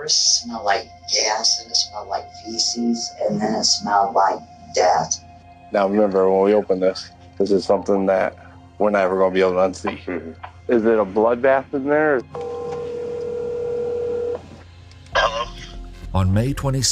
First it smelled like gas, and it smelled like feces, and then it smelled like death. Now remember, when we open this is something that we're never going to be able to unsee. Is it a bloodbath in there? On May 22,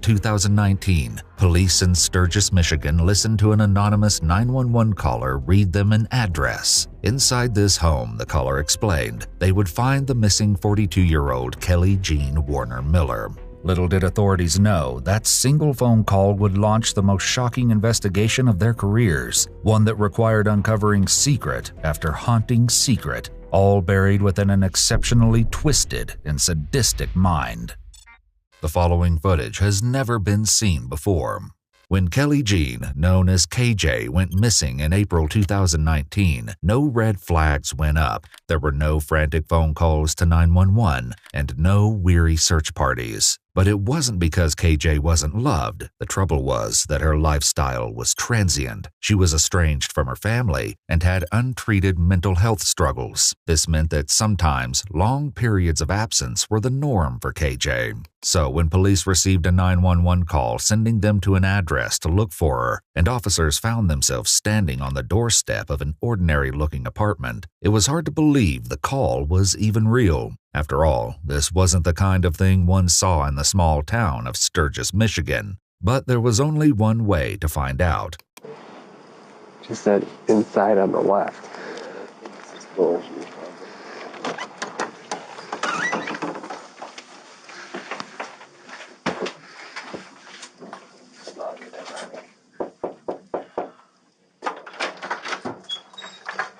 2019, police in Sturgis, Michigan listened to an anonymous 911 caller read them an address. Inside this home, the caller explained, they would find the missing 42-year-old Kelly Jean Warner Miller. Little did authorities know that single phone call would launch the most shocking investigation of their careers, one that required uncovering secret after haunting secret, all buried within an exceptionally twisted and sadistic mind. The following footage has never been seen before. When Kelly Jean, known as KJ, went missing in April 2019, no red flags went up. There were no frantic phone calls to 911 and no weary search parties. But it wasn't because KJ wasn't loved. The trouble was that her lifestyle was transient. She was estranged from her family and had untreated mental health struggles. This meant that sometimes long periods of absence were the norm for KJ. So when police received a 911 call sending them to an address to look for her, and officers found themselves standing on the doorstep of an ordinary-looking apartment, it was hard to believe the call was even real. After all, this wasn't the kind of thing one saw in the small town of Sturgis, Michigan. But there was only one way to find out. Just that inside on the left.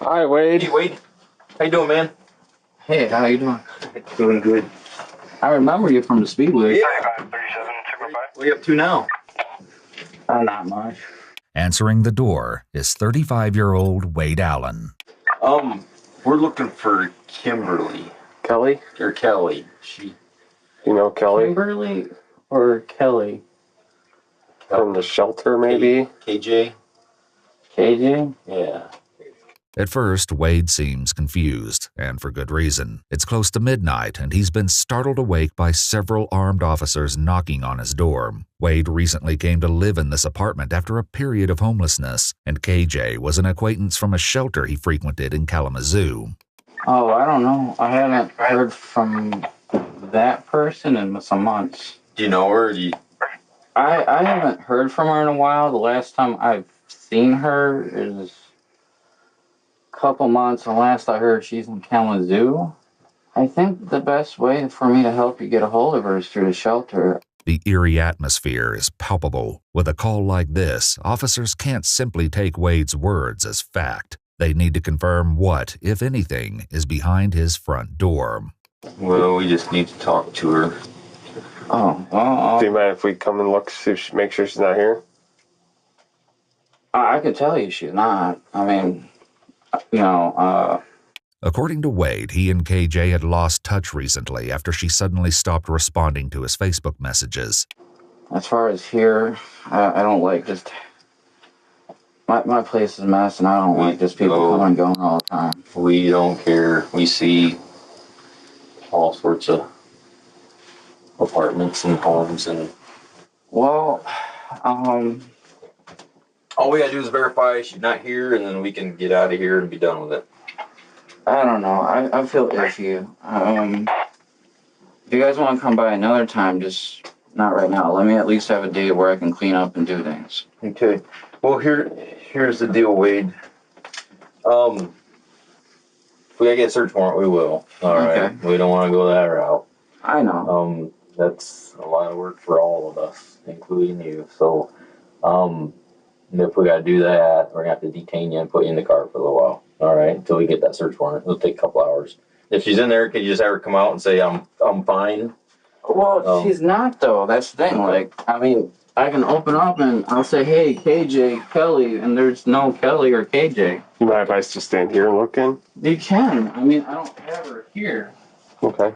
Hi, Wade. Hey, Wade. How you doing, man? Hey, how you doing? Doing good. I remember you from the Speedway. Yeah. What are you up to now? Not much. Answering the door is 35-year-old Wade Allen. We're looking for Kimberly. Kelly? Or Kelly. You know Kelly? Kimberly or Kelly? From the shelter, maybe? KJ? KJ? Yeah. At first, Wade seems confused, and for good reason. It's close to midnight, and he's been startled awake by several armed officers knocking on his door. Wade recently came to live in this apartment after a period of homelessness, and KJ was an acquaintance from a shelter he frequented in Kalamazoo. Oh, I don't know. I haven't heard from that person in some months. Do you know her? I haven't heard from her in a while. The last time I've seen her is couple months, and last I heard she's in Kalamazoo. I think the best way for me to help you get a hold of her is through the shelter. The eerie atmosphere is palpable. With a call like this, officers can't simply take Wade's words as fact. They need to confirm what, if anything, is behind his front door. Well, we just need to talk to her. Do you mind if we come and look, make sure she's not here? I can tell you she's not. I mean, According to Wade, he and KJ had lost touch recently after she suddenly stopped responding to his Facebook messages. As far as here, I don't like just... My place is a mess, and I don't like just people coming and going all the time. We don't care. We see all sorts of apartments and homes and... Well, all we gotta do is verify she's not here, and then we can get out of here and be done with it. I don't know. I feel iffy. If you guys want to come by another time, just not right now. Let me at least have a day where I can clean up and do things. Okay. Well, here's the deal, Wade. If we gotta get a search warrant, we will. All right. Okay. We don't want to go that route. I know. That's a lot of work for all of us, including you. So, if we gotta do that, we're gonna have to detain you and put you in the car for a little while. All right, until we get that search warrant. It'll take a couple hours. If she's in there, can you just have her come out and say I'm fine? Well, she's not though. That's the thing. Like, I mean, I can open up and I'll say, "Hey, KJ, Kelly," and there's no Kelly or KJ. You mind if I just stand here and look in? You can. I mean, I don't have her here. Okay.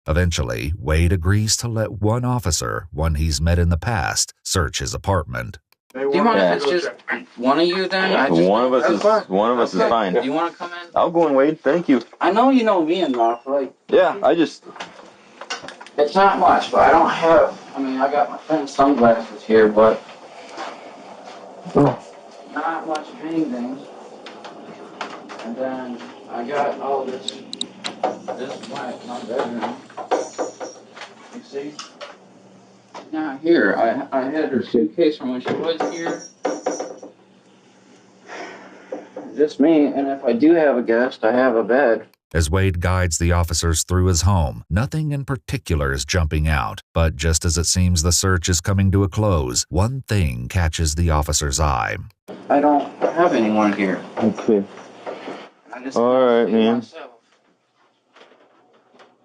Eventually, Wade agrees to let one officer, one he's met in the past, search his apartment. Do you mind if it's just one of you then? One of us is fine. Do you want to come in? I'll go in, Wade. Thank you. I know you know me enough. Like, Yeah, I just It's not much, but I don't have, I mean, I got my friend's sunglasses here, but not much of anything. And then I got all this my bedroom. You see? Now here, I had her suitcase from when she was here. Just me, and if I do have a guest, I have a bed. As Wade guides the officers through his home, nothing in particular is jumping out. But just as it seems the search is coming to a close, one thing catches the officer's eye. I don't have anyone here. Okay. I just All right, man. myself.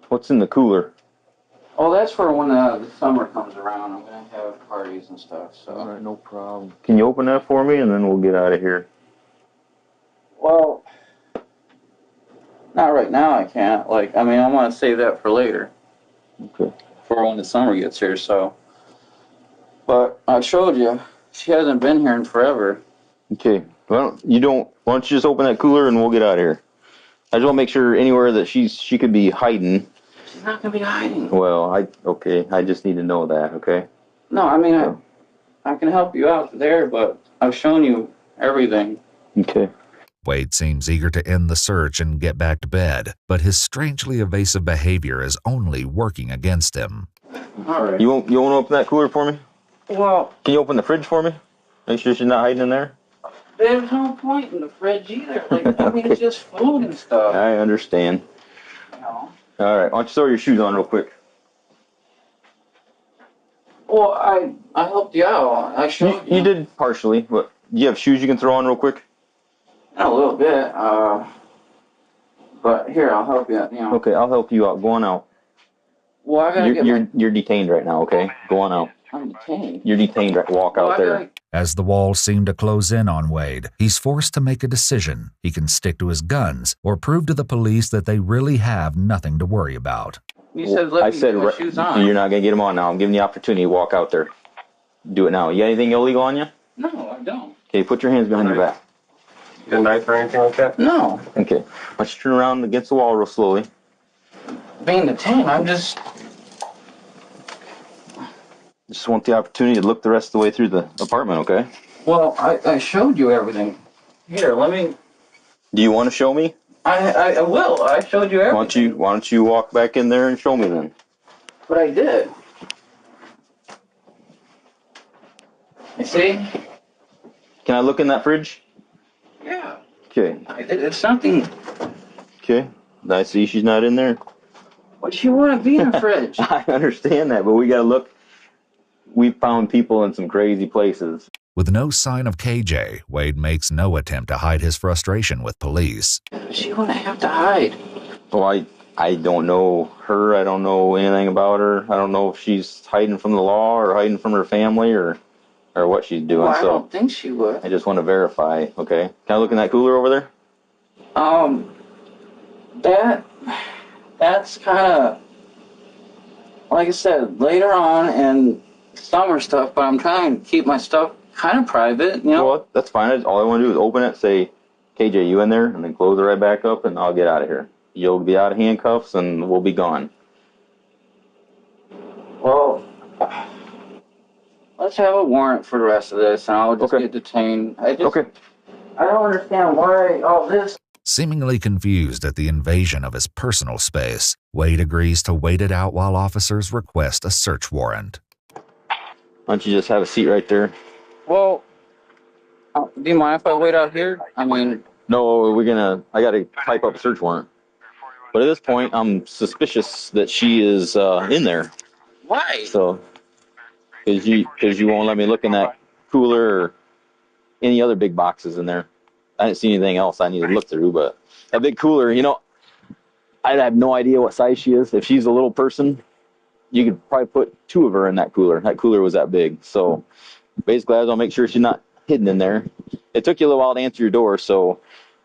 What's in the cooler? Oh, that's for when the summer comes around. I'm gonna have parties and stuff. So. All right, no problem. Can you open that for me, and then we'll get out of here? Well, not right now. I can't. Like, I mean, I want to save that for later. Okay. For when the summer gets here. So. But I showed you. She hasn't been here in forever. Okay. Well, you don't. Why don't you just open that cooler, and we'll get out of here? I just want to make sure anywhere that she could be hiding. She's not gonna be hiding. Well, okay. I just need to know that. Okay. No, I mean, I can help you out there, but I've shown you everything. Okay. Wade seems eager to end the search and get back to bed, but his strangely evasive behavior is only working against him. All right. You want to open that cooler for me? Well, Can you open the fridge for me? Make sure she's not hiding in there. there's no point in the fridge either. Like, I mean, it's just food and stuff. I understand. You know. All right. Why don't you throw your shoes on real quick? Well, I helped you out. I showed you. You did partially, but do you have shoes you can throw on real quick? A little bit. But here, I'll help you. You know. Okay, I'll help you out. Go on out. Well, I gotta get. You're detained right now. Okay, go on out. I'm detained. You're detained. Right, walk out there. As the walls seem to close in on Wade, he's forced to make a decision. He can stick to his guns or prove to the police that they really have nothing to worry about. You said let me get my shoes on. You're not gonna get them on now. I'm giving you the opportunity to walk out there. Do it now. You got anything illegal on you? No, I don't. Okay, put your hands behind your back. You got a knife or anything like that? No. Okay. Why don't you turn around against the wall real slowly? Being detained, I'm just. Just want the opportunity to look the rest of the way through the apartment, okay? Well, I showed you everything. Here, let me. Do you want to show me? I will. I showed you everything. Why don't you walk back in there and show me then? But I did. You see? Can I look in that fridge? Yeah. Okay. It's something. Okay. I see she's not in there. What you want to be in the fridge? I understand that, but we got to look. We found people in some crazy places. With no sign of KJ, Wade makes no attempt to hide his frustration with police. She wouldn't have to hide. Well, I don't know her. I don't know anything about her. I don't know if she's hiding from the law or hiding from her family or what she's doing. Well, I so don't think she would. I just want to verify. Okay. Can I look in that cooler over there? That's kind of, like I said, later on and summer stuff, but I'm trying to keep my stuff kind of private, you know? Well, that's fine. All I want to do is open it, say, KJ, you in there? And then close it right back up, and I'll get out of here. You'll be out of handcuffs, and we'll be gone. Well, let's have a warrant for the rest of this, and I'll just get detained. Okay. I don't understand why all this. Seemingly confused at the invasion of his personal space, Wade agrees to wait it out while officers request a search warrant. Why don't you just have a seat right there? Well, do you mind if I wait out here? I mean... No, I got to type up a search warrant. But at this point, I'm suspicious that she is in there. Why? So, because you won't let me look in that cooler or any other big boxes in there. I didn't see anything else I needed to look through, but that big cooler, I have no idea what size she is. If she's a little person, you could probably put two of her in that cooler. That cooler was that big. So basically, I was going to make sure she's not hidden in there. It took you a little while to answer your door, so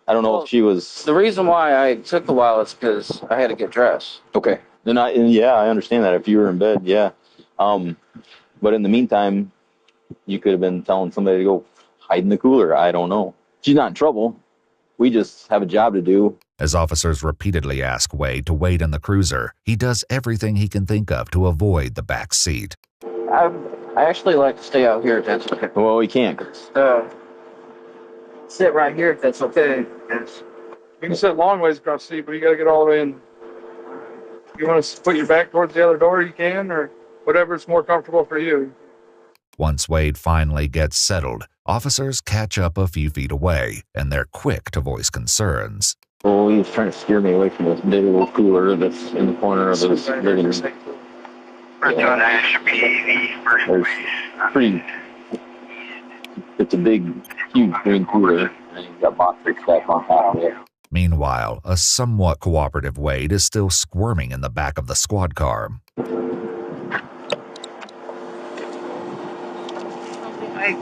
I don't know if she was... The reason why I took a while is because I had to get dressed. Okay. I understand that. If you were in bed, yeah. But in the meantime, you could have been telling somebody to go hide in the cooler. I don't know. She's not in trouble. We just have a job to do. As officers repeatedly ask Wade to wait in the cruiser, he does everything he can think of to avoid the back seat. I actually like to stay out here if that's okay. Well, we can't. Sit right here if that's okay. You can sit long ways across the seat, but you got to get all the way in. You want to put your back towards the other door, you can, or whatever's more comfortable for you. Once Wade finally gets settled, officers catch up a few feet away, and they're quick to voice concerns. Well, he's trying to steer me away from this big little cooler that's in the corner of this building. We're doing that. Should be the first place. It's a big, huge green cooler, and he's got boxes stacked on top of it. Meanwhile, a somewhat cooperative Wade is still squirming in the back of the squad car. I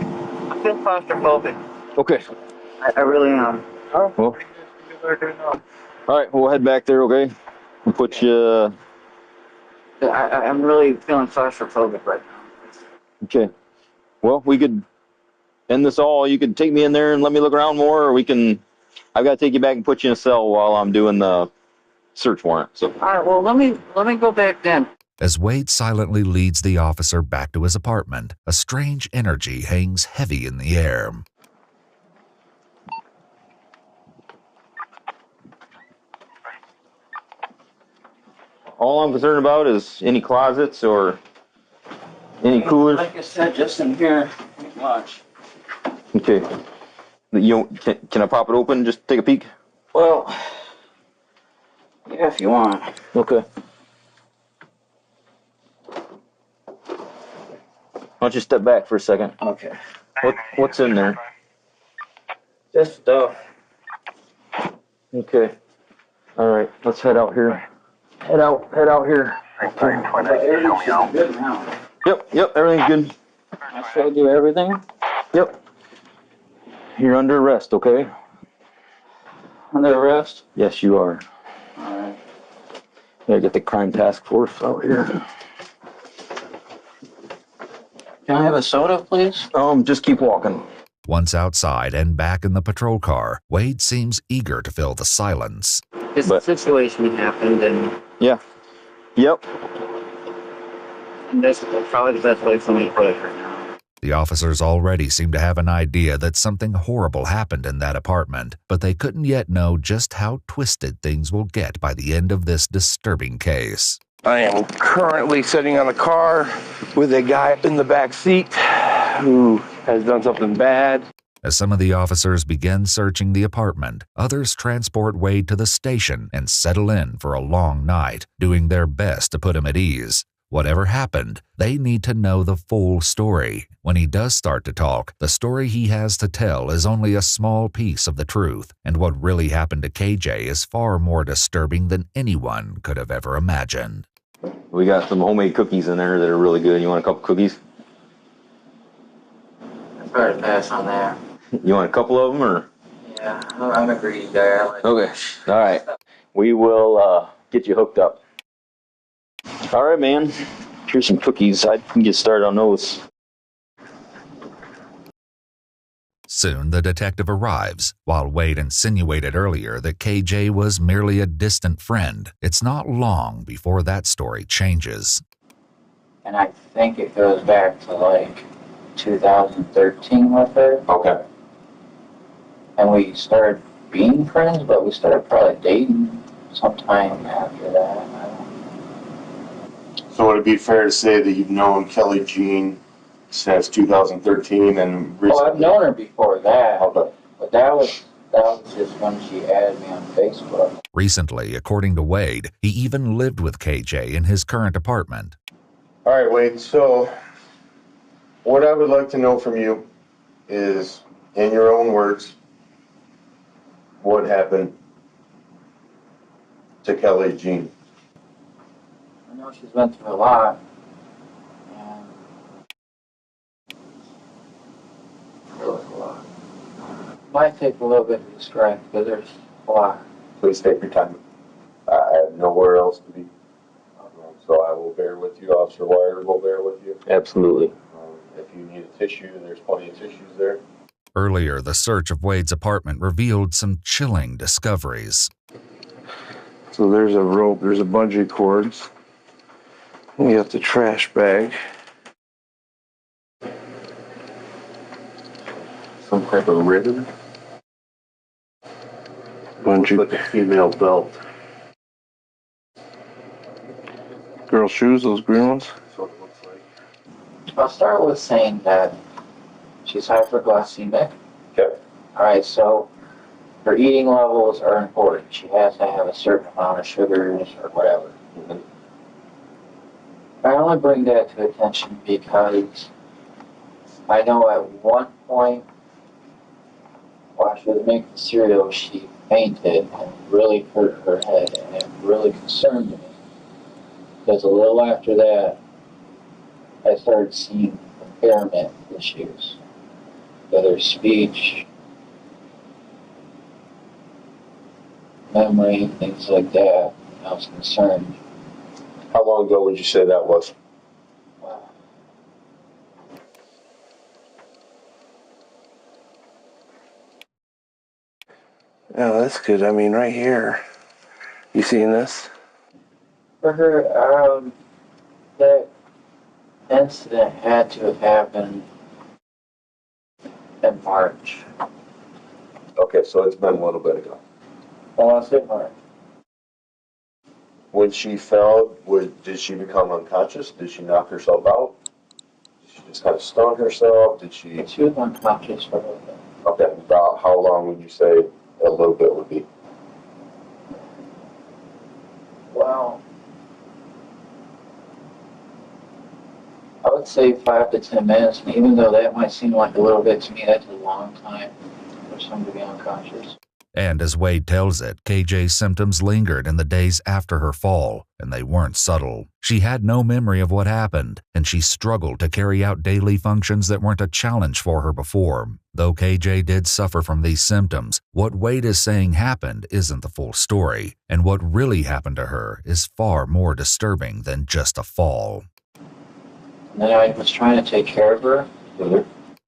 feel claustrophobic. Okay. I really am. Well, all right, we'll head back there, okay? We'll put you... I'm really feeling claustrophobic right now. Okay. Well, we could end this all. You could take me in there and let me look around more, or we can... I've got to take you back and put you in a cell while I'm doing the search warrant. So. All right, well, let me go back then. As Wade silently leads the officer back to his apartment, a strange energy hangs heavy in the air. All I'm concerned about is any closets or any coolers. Like I said, just in here, not much. Okay. Can I pop it open? Just take a peek? Well, yeah, if you want. Okay. Why don't you step back for a second? Okay. What's in there? Just stuff. Okay. All right. Let's head out here. Head out here. Everything's good now. Yep. Everything's good. I showed you everything. Yep. You're under arrest, okay? Under arrest? Yes, you are. All right. Gotta get the crime task force out here. Can I have a soda, please? Just keep walking. Once outside and back in the patrol car, Wade seems eager to fill the silence. This situation happened, and Yeah. Yep. that's probably the best way for me to put it right now. The officers already seem to have an idea that something horrible happened in that apartment, but they couldn't yet know just how twisted things will get by the end of this disturbing case. I am currently sitting on a car with a guy in the back seat who has done something bad. As some of the officers begin searching the apartment, others transport Wade to the station and settle in for a long night, doing their best to put him at ease. Whatever happened, they need to know the full story. When he does start to talk, the story he has to tell is only a small piece of the truth, and what really happened to KJ is far more disturbing than anyone could have ever imagined. We got some homemade cookies in there that are really good. You want a couple cookies? I'd better pass on that. You want a couple of them, or? Yeah, I'm a greedy guy. Okay. All right. We will get you hooked up. All right, man. Here's some cookies. I can get started on those. Soon the detective arrives. While Wade insinuated earlier that KJ was merely a distant friend, it's not long before that story changes. And I think it goes back to like 2013 with her. Okay. And we started being friends, but we started probably dating sometime after that. So would it be fair to say that you've known Kelly Jean since 2013 and recently? Oh, I've known her before that, Okay. but that was just when she added me on Facebook. Recently, according to Wade, he even lived with KJ in his current apartment. All right, Wade. So what I would like to know from you is, in your own words, what happened to Kelly Jean? I know she's been through a lot. And really a lot. Might take a little bit to describe, because there's a lot. Please take your time. I have nowhere else to be. So I will bear with you. Officer Wire will bear with you. Absolutely. If you need a tissue, there's plenty of tissues there. Earlier, the search of Wade's apartment revealed some chilling discoveries. So there's a rope, there's a bungee cords. We got the trash bag. Some type of ribbon. Looks like a female belt. Girl shoes, those green ones. That's what it looks like. I'll start with saying that she's hyperglycemic. Okay. Alright, so her eating levels are important. She has to have a certain amount of sugars or whatever. Mhm. I only bring that to attention because I know at one point while she was making cereal, she fainted and really hurt her head, and it really concerned me. Because a little after that, I started seeing impairment issues, whether speech, memory, things like that. I was concerned. How long ago would you say that was? Oh, that's good. I mean, right here. You seeing this? For her, that incident had to have happened in March. Okay, so it's been a little bit ago. I want to say March. When she fell, did she become unconscious? Did she knock herself out? Did she just kind of stun herself? Did she? She was unconscious for a little bit. Okay, about how long would you say a little bit would be? Well, I would say 5 to 10 minutes, and even though that might seem like a little bit to me, that's a long time for someone to be unconscious. And as Wade tells it, KJ's symptoms lingered in the days after her fall, and they weren't subtle. She had no memory of what happened, and she struggled to carry out daily functions that weren't a challenge for her before. Though KJ did suffer from these symptoms, what Wade is saying happened isn't the full story, and what really happened to her is far more disturbing than just a fall. And then I was trying to take care of her.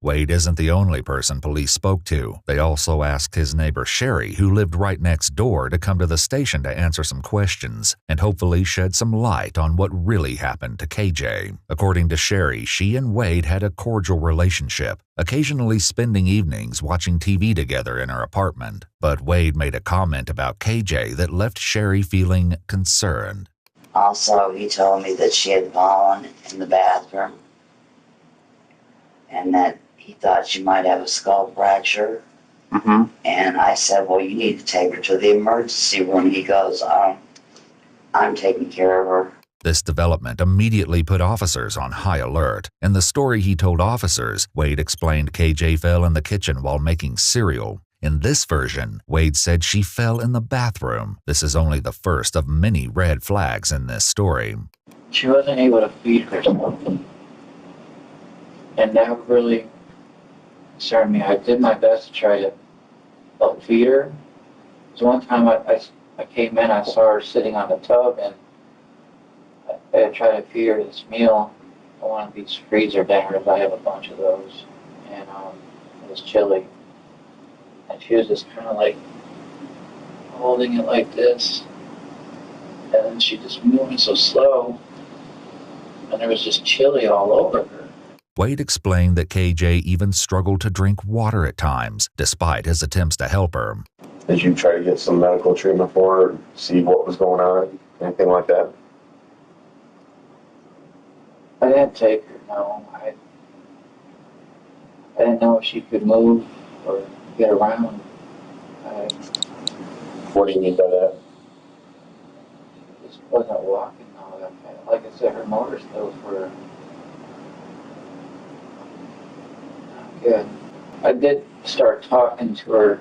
Wade isn't the only person police spoke to. They also asked his neighbor Sherry, who lived right next door, to come to the station to answer some questions and hopefully shed some light on what really happened to KJ. According to Sherry, she and Wade had a cordial relationship, occasionally spending evenings watching TV together in her apartment. But Wade made a comment about KJ that left Sherry feeling concerned. Also, he told me that she had fallen in the bathroom and that he thought she might have a skull fracture. Mm-hmm. And I said, well, you need to take her to the emergency room. He goes, I'm taking care of her. This development immediately put officers on high alert. In the story he told officers, Wade explained KJ fell in the kitchen while making cereal. In this version, Wade said she fell in the bathroom. This is only the first of many red flags in this story. She wasn't able to feed herself. And that really concerned me. I did my best to try to help feed her. So one time I came in, I saw her sitting on the tub, and I tried to feed her this meal. One of these freezer dinners, I have a bunch of those, and it was chili. And she was just kind of like holding it like this, and then she just moving so slow, and there was just chili all over her. Wade explained that KJ even struggled to drink water at times, despite his attempts to help her. Did you try to get some medical treatment for her, see what was going on, anything like that? I didn't take her, no. I didn't know if she could move or get around. What do you mean by that? She just wasn't walking all that fast. Like I said, her motor skills were not good. I did start talking to her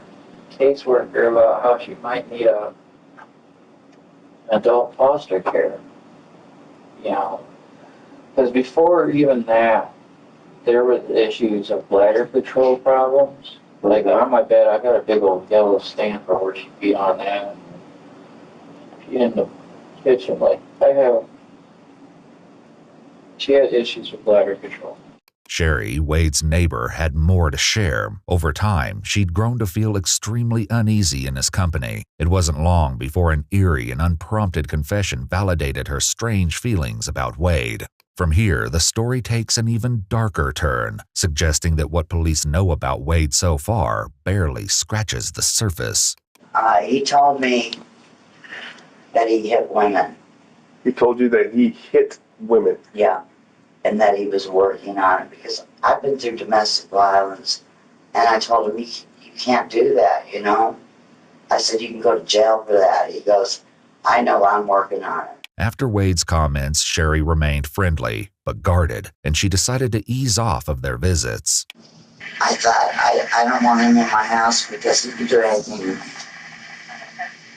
caseworker about how she might need a adult foster care. You know, because before even that, there were issues of bladder control problems. Like on my bed, I got a big old yellow stain for where she peed on that. She in the kitchen, like she had issues with bladder control. Sherry, Wade's neighbor, had more to share. Over time, she'd grown to feel extremely uneasy in his company. It wasn't long before an eerie and unprompted confession validated her strange feelings about Wade. From here, the story takes an even darker turn, suggesting that what police know about Wade so far barely scratches the surface. He told me that he hit women. He told you that he hit women. Yeah. And that he was working on it because I've been through domestic violence. And I told him, you can't do that, you know? I said, you can go to jail for that. He goes, I know, I'm working on it. After Wade's comments, Sherry remained friendly, but guarded, and she decided to ease off of their visits. I thought, I don't want him in my house because he can do anything.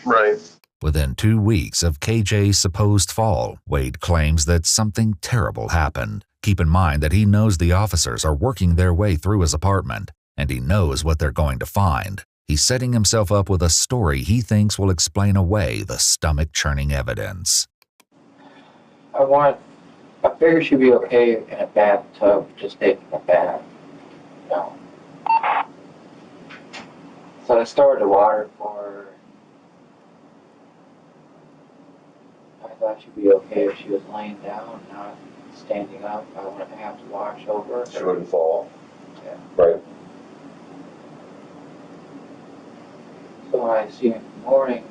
Right. Within 2 weeks of KJ's supposed fall, Wade claims that something terrible happened. Keep in mind that he knows the officers are working their way through his apartment, and he knows what they're going to find. He's setting himself up with a story he thinks will explain away the stomach-churning evidence. I figured she'd be okay in a bathtub, just taking a bath. No. So I started the water for her. I thought she'd be okay if she was laying down, not standing up. I wouldn't have to watch over her. She wouldn't fall. Yeah. Right. So when I see her in the morning,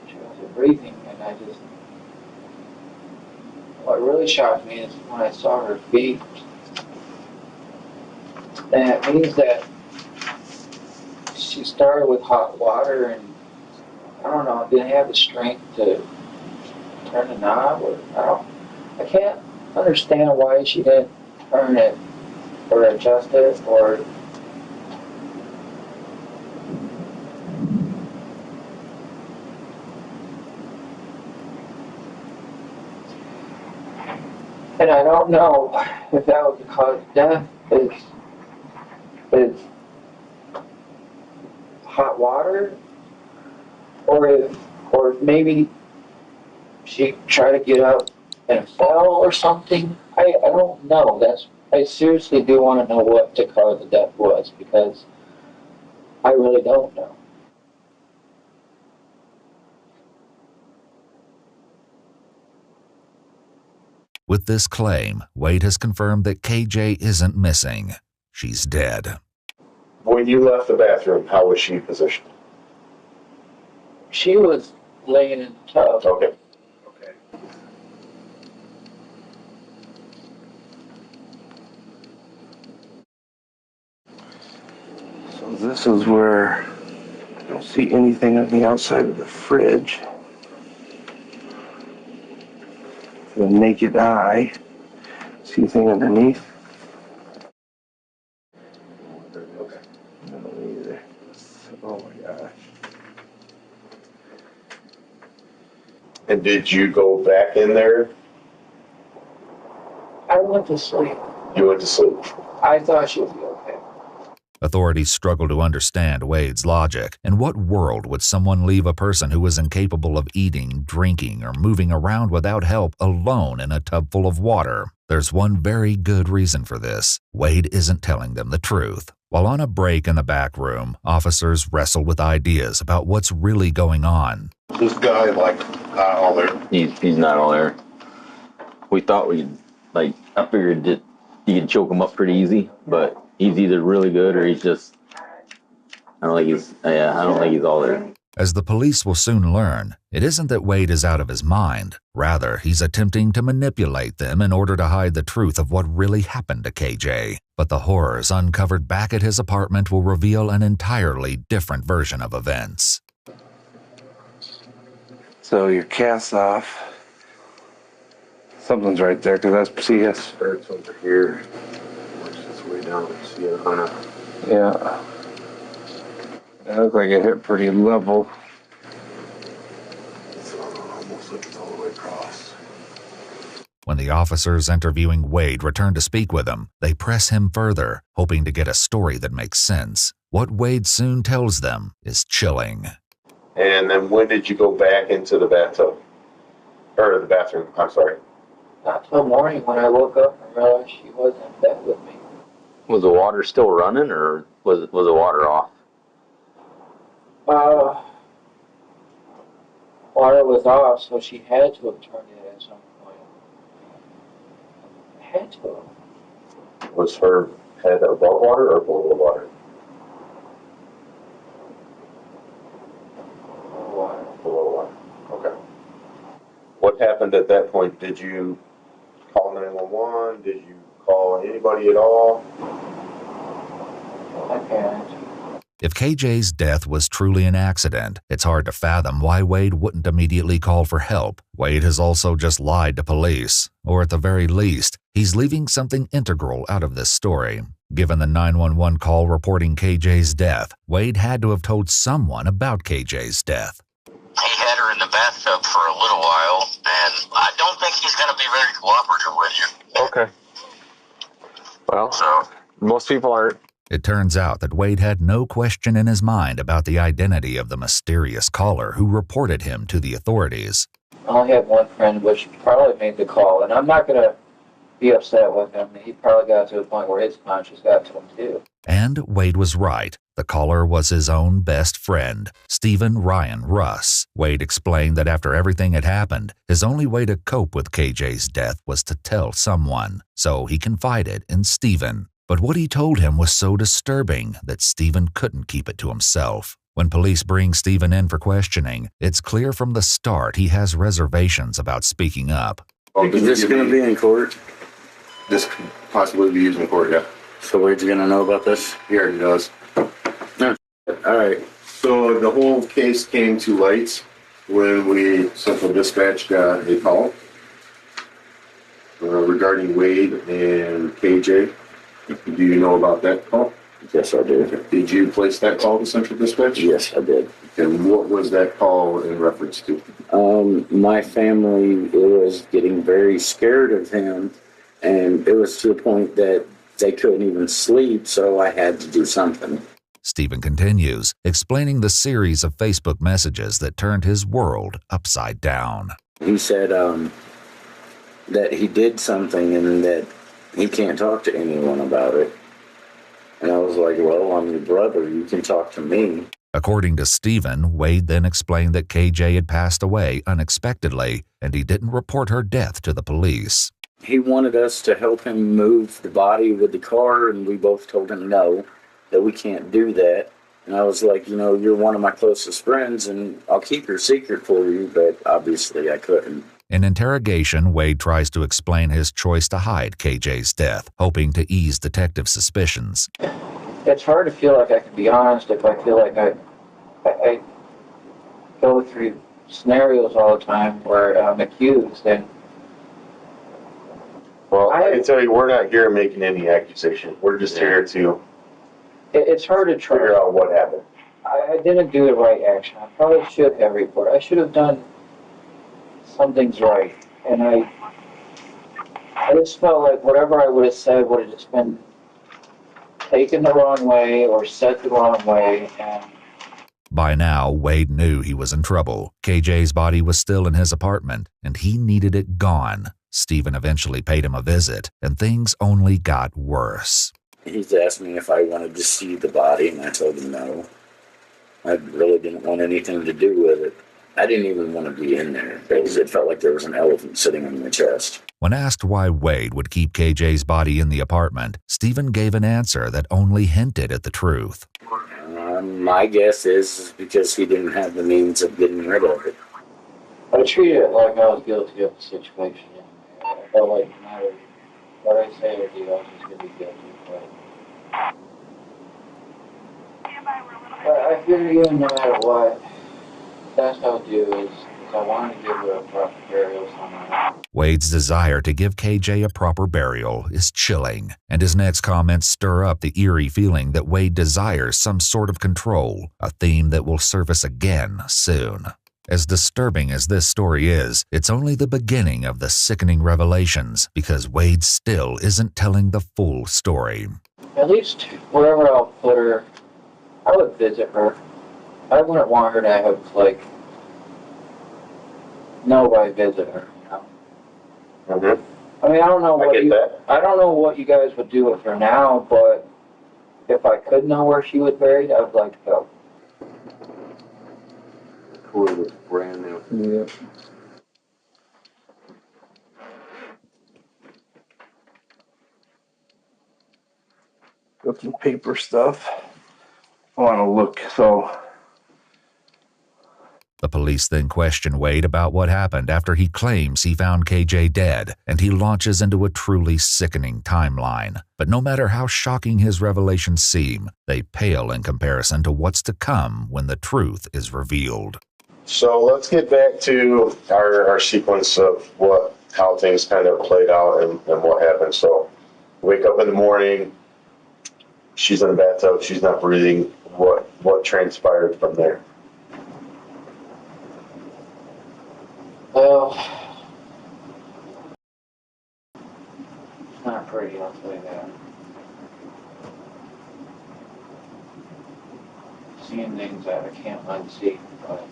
she wasn't breathing, and what really shocked me is when I saw her feet. And it means that she started with hot water and, I don't know, didn't have the strength to turn the knob, or I can't understand why she didn't turn it or adjust it, or and I don't know if that was the cause of death is hot water, or if maybe she tried to get up and fell or something. I don't know. I seriously do want to know what the cause of death was, because I really don't know. With this claim, Wade has confirmed that KJ isn't missing. She's dead. When you left the bathroom, how was she positioned? She was laying in the tub. Okay. So this is where I don't see anything on the outside of the fridge. The naked eye. See anything underneath? Okay. No, either. Oh my gosh. And did you go back in there? I went to sleep. You went to sleep. I thought she would be okay. Authorities struggle to understand Wade's logic. In what world would someone leave a person who was incapable of eating, drinking, or moving around without help alone in a tub full of water? There's one very good reason for this. Wade isn't telling them the truth. While on a break in the back room, officers wrestle with ideas about what's really going on. This guy, like, not all there. He's not all there. We thought I figured that you could choke him up pretty easy, but he's either really good or he's just, I don't think he's all there. As the police will soon learn, it isn't that Wade is out of his mind. Rather, he's attempting to manipulate them in order to hide the truth of what really happened to KJ. But the horrors uncovered back at his apartment will reveal an entirely different version of events. So your cast's off. Something's right there, because that's spirits over here. Works its way down. See it on a... Yeah. It looks like it hit pretty level. It's almost like it's all the way across. When the officers interviewing Wade return to speak with him, they press him further, hoping to get a story that makes sense. What Wade soon tells them is chilling. And then when did you go back into the bathtub? Or the bathroom, I'm sorry. Not till morning when I woke up and realized she wasn't in bed with me. Was the water still running, or was the water off? Water was off, so she had to have turned it at some point. Had to have. Was her head above water or below water? Water. Below water. Okay. What happened at that point? Did you call 911? Did you call anybody at all? My parents. If KJ's death was truly an accident, it's hard to fathom why Wade wouldn't immediately call for help. Wade has also just lied to police, or at the very least, he's leaving something integral out of this story. Given the 911 call reporting KJ's death, Wade had to have told someone about KJ's death. He had her in the bathtub for a little while, and I don't think he's going to be very cooperative with you. Okay. Well, most people aren't. It turns out that Wade had no question in his mind about the identity of the mysterious caller who reported him to the authorities. I only have one friend which probably made the call, and I'm not going to be upset with him. He probably got to a point where his conscience got to him too. And Wade was right. The caller was his own best friend, Stephen Ryan Russ. Wade explained that after everything had happened, his only way to cope with KJ's death was to tell someone. So he confided in Stephen. But what he told him was so disturbing that Stephen couldn't keep it to himself. When police bring Stephen in for questioning, it's clear from the start he has reservations about speaking up. Is this going to be in court? This could possibly be used in court, yeah. So Wade's going to know about this? He already knows. No. All right. So the whole case came to light when Central Dispatch got a call regarding Wade and KJ. Do you know about that call? Yes, I do. Did you place that call to Central Dispatch? Yes, I did. And what was that call in reference to? My family was getting very scared of him, and it was to the point that they couldn't even sleep, so I had to do something. Stephen continues, explaining the series of Facebook messages that turned his world upside down. He said that he did something and that he can't talk to anyone about it. And I was like, well, I'm your brother. You can talk to me. According to Stephen, Wade then explained that KJ had passed away unexpectedly, and he didn't report her death to the police. He wanted us to help him move the body with the car, and we both told him no, that we can't do that. And I was like, you're one of my closest friends, and I'll keep your secret for you, but obviously I couldn't. In interrogation, Wade tries to explain his choice to hide KJ's death, hoping to ease detective suspicions. It's hard to feel like I can be honest if I feel like I go through scenarios all the time where I'm accused. And Well, I can tell you, we're not here making any accusation. We're just here to it's hard to figure out what happened. I didn't do the right action. I probably should have reported. I should have done something's right. And I just felt like whatever I would have said would have just been taken the wrong way or said the wrong way. And by now, Wade knew he was in trouble. KJ's body was still in his apartment, and he needed it gone. Stephen eventually paid him a visit, and things only got worse. He's asked me if I wanted to see the body, and I told him no. I really didn't want anything to do with it. I didn't even want to be in there because it felt like there was an elephant sitting on my chest. When asked why Wade would keep KJ's body in the apartment, Stephen gave an answer that only hinted at the truth. My guess is because he didn't have the means of getting rid of it. I treated it like I was guilty of the situation. I felt like no matter what I say or do, I was just going to be guilty. But I figured no matter what, that's how I'll do is I want to give her a proper burial somewhere. Wade's desire to give KJ a proper burial is chilling, and his next comments stir up the eerie feeling that Wade desires some sort of control, a theme that will surface again soon. As disturbing as this story is, it's only the beginning of the sickening revelations because Wade still isn't telling the full story. At least wherever I'll put her, I would visit her. I wouldn't want her to have, nobody visit her, Mm-hmm. I mean, I don't know I what get that. I don't know what you guys would do with her now, but if I could know where she was buried, I would like to go. The cooler was brand new. Yeah. Got some paper stuff. I want to look, so. The police then question Wade about what happened after he claims he found KJ dead, and he launches into a truly sickening timeline. But no matter how shocking his revelations seem, they pale in comparison to what's to come when the truth is revealed. So let's get back to our sequence of how things kind of played out and what happened. So wake up in the morning, she's in the bathtub, she's not breathing. What transpired from there? Well, it's not pretty, I'll tell you that. Seeing things that I can't unsee, but.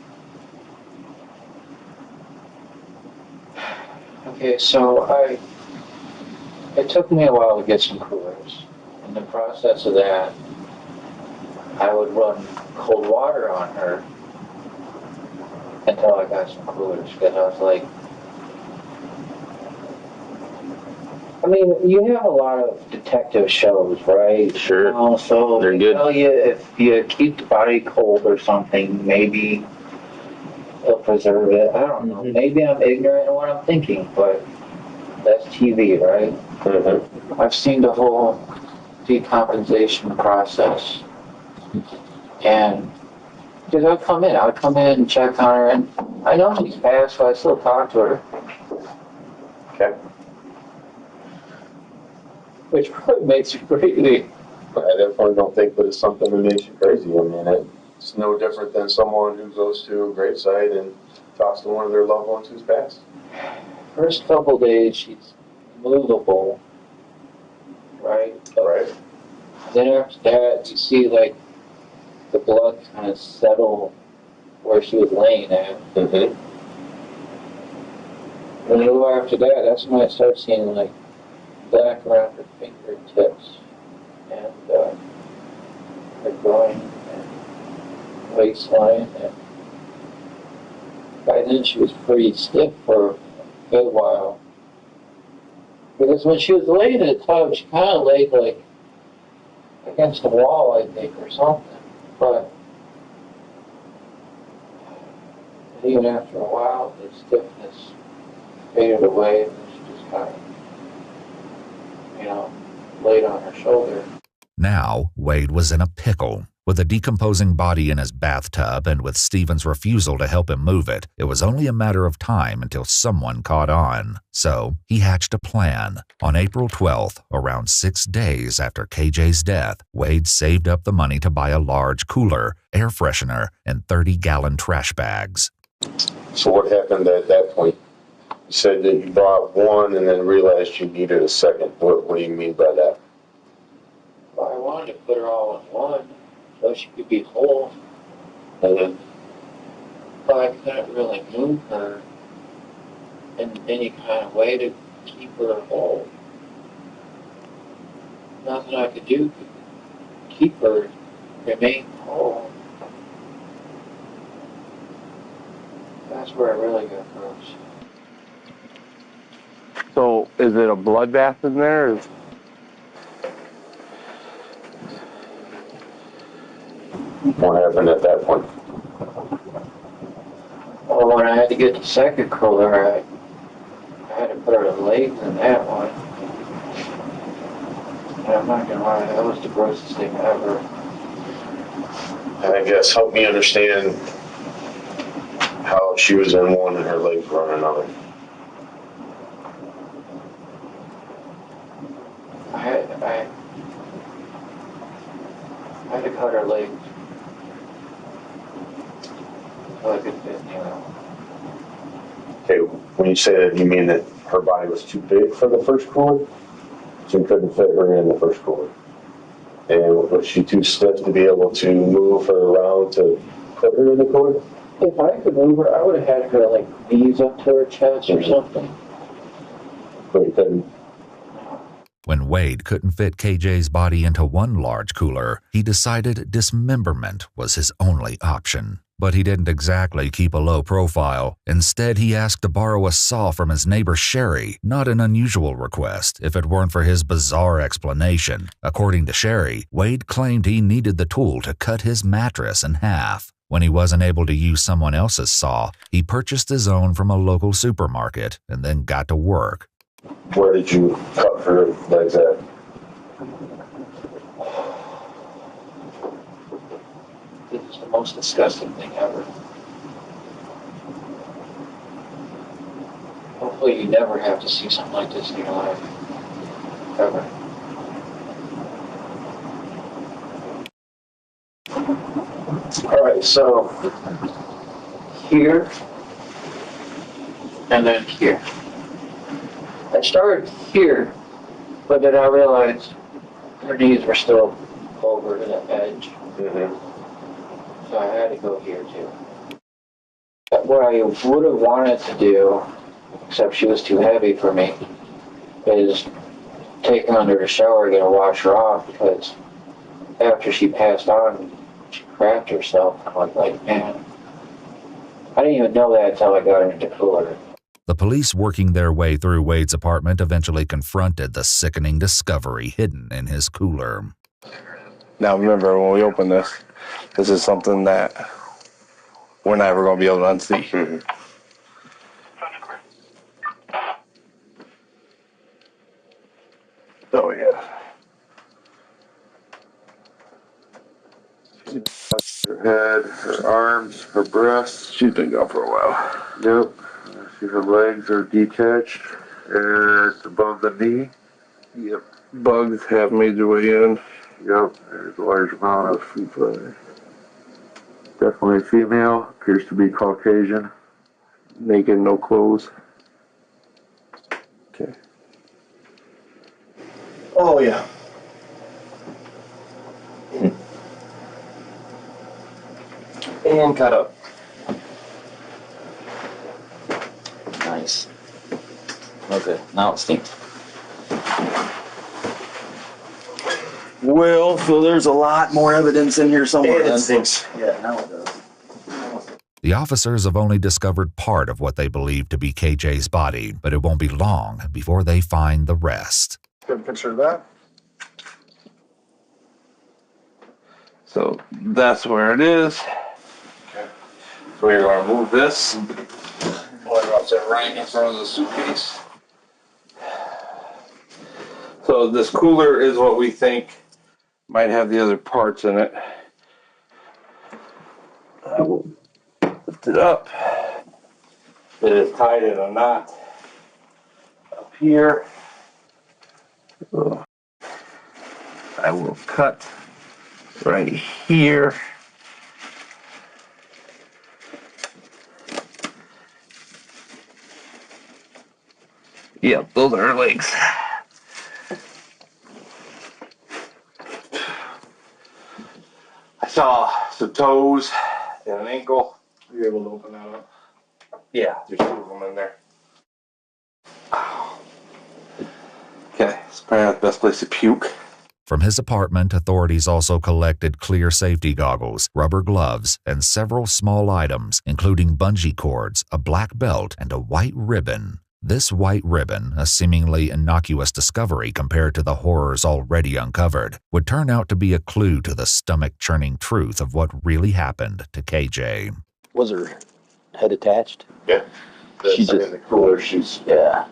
Okay, so it took me a while to get some coolers. In the process of that, I would run cold water on her until I got some coolers, because I was like, I mean, you have a lot of detective shows, right? Sure. So They're they good. tell you if you keep the body cold or something, maybe it'll preserve it. I don't know. Maybe I'm ignorant in what I'm thinking, but that's TV, right? Mm-hmm. I've seen the whole decomposition process, and because I would come in and check on her, and I know she's passed, so I still talk to her. Okay. Which probably makes you crazy. I definitely don't think that it's something that makes you crazy. I mean, it's no different than someone who goes to a gravesite and talks to one of their loved ones who's passed. First couple days, she's movable, right? Right. Then after that, you see like the blood kind of settle where she was laying at. Mm-hmm. And a little after that, that's when I start seeing like black around her fingertips and her groin and waistline. And by then she was pretty stiff for a good while. Because when she was laying in the tub, she kind of laid like against the wall, I think, or something. But even after a while, the stiffness faded away, and she just kind of, laid on her shoulder. Now, Wade was in a pickle. With a decomposing body in his bathtub and with Stephen's refusal to help him move it, it was only a matter of time until someone caught on. So he hatched a plan. On April 12th, around 6 days after KJ's death, Wade saved up the money to buy a large cooler, air freshener, and 30-gallon trash bags. So what happened at that point? You said that you bought one and then realized you needed a second. What do you mean by that? Well, I wanted to put her all in one so she could be whole. Mm-hmm. But I couldn't really move her in any kind of way to keep her whole. Nothing I could do to keep her remain whole. That's where I really got gross. So, is it a bloodbath in there? What happened at that point? Well, when I had to get the second cooler, I had to put her legs in that one. And I'm not gonna lie, that was the grossest thing ever. I guess help me understand how she was in one and her legs were on another. I had to cut her legs so I could fit, Okay, when you say that, you mean that her body was too big for the first cooler? So you couldn't fit her in the first cooler? And was she too stiff to be able to move her around to put her in the cooler? If I could move her, I would have had her like knees up to her chest or something. but he couldn't. When Wade couldn't fit KJ's body into one large cooler, he decided dismemberment was his only option. But he didn't exactly keep a low profile. Instead, he asked to borrow a saw from his neighbor Sherry, not an unusual request if it weren't for his bizarre explanation. According to Sherry, Wade claimed he needed the tool to cut his mattress in half. When he wasn't able to use someone else's saw, he purchased his own from a local supermarket and then got to work. Where did you cut her legs at? This is the most disgusting thing ever. Hopefully you never have to see something like this in your life. Ever. Alright, so here and then here. I started here, but then I realized her knees were still over to the edge. Mm-hmm. So I had to go here too. What I would have wanted to do, except she was too heavy for me, is take her under the shower, get her, wash her off, because after she passed on, she crapped herself. I was like, man, I didn't even know that until I got her into the cooler. The police working their way through Wade's apartment eventually confronted the sickening discovery hidden in his cooler. Now remember, when we open this, this is something that we're never going to be able to unsee. Mm-hmm. Oh, yeah. Her head, her arms, her breasts. She's been gone for a while. Yep. See, her legs are detached and above the knee. Yep. Bugs have made their way in. Yep. There's a large amount of food there. Definitely female. Appears to be Caucasian. Naked, no clothes. Okay. Oh, yeah. And cut up. Nice. Okay, now it stinks. Well, so there's a lot more evidence in here somewhere. It stinks. Yeah, now it does. The officers have only discovered part of what they believe to be KJ's body, but it won't be long before they find the rest. Good picture of that. So that's where it is. Okay. So we're going to move this. Pull it up there right in front of the suitcase. So this cooler is what we think might have the other parts in it. I will lift it up. It is tied in a knot up here. I will cut right here. Yep, those are her legs. I saw some toes and an ankle. Are you able to open that up? Yeah, there's two of them in there. Okay, it's probably not the best place to puke. From his apartment, authorities also collected clear safety goggles, rubber gloves, and several small items, including bungee cords, a black belt, and a white ribbon. This white ribbon, a seemingly innocuous discovery compared to the horrors already uncovered, would turn out to be a clue to the stomach-churning truth of what really happened to KJ. Was her head attached? Yeah. She's in the cooler. She's Yeah.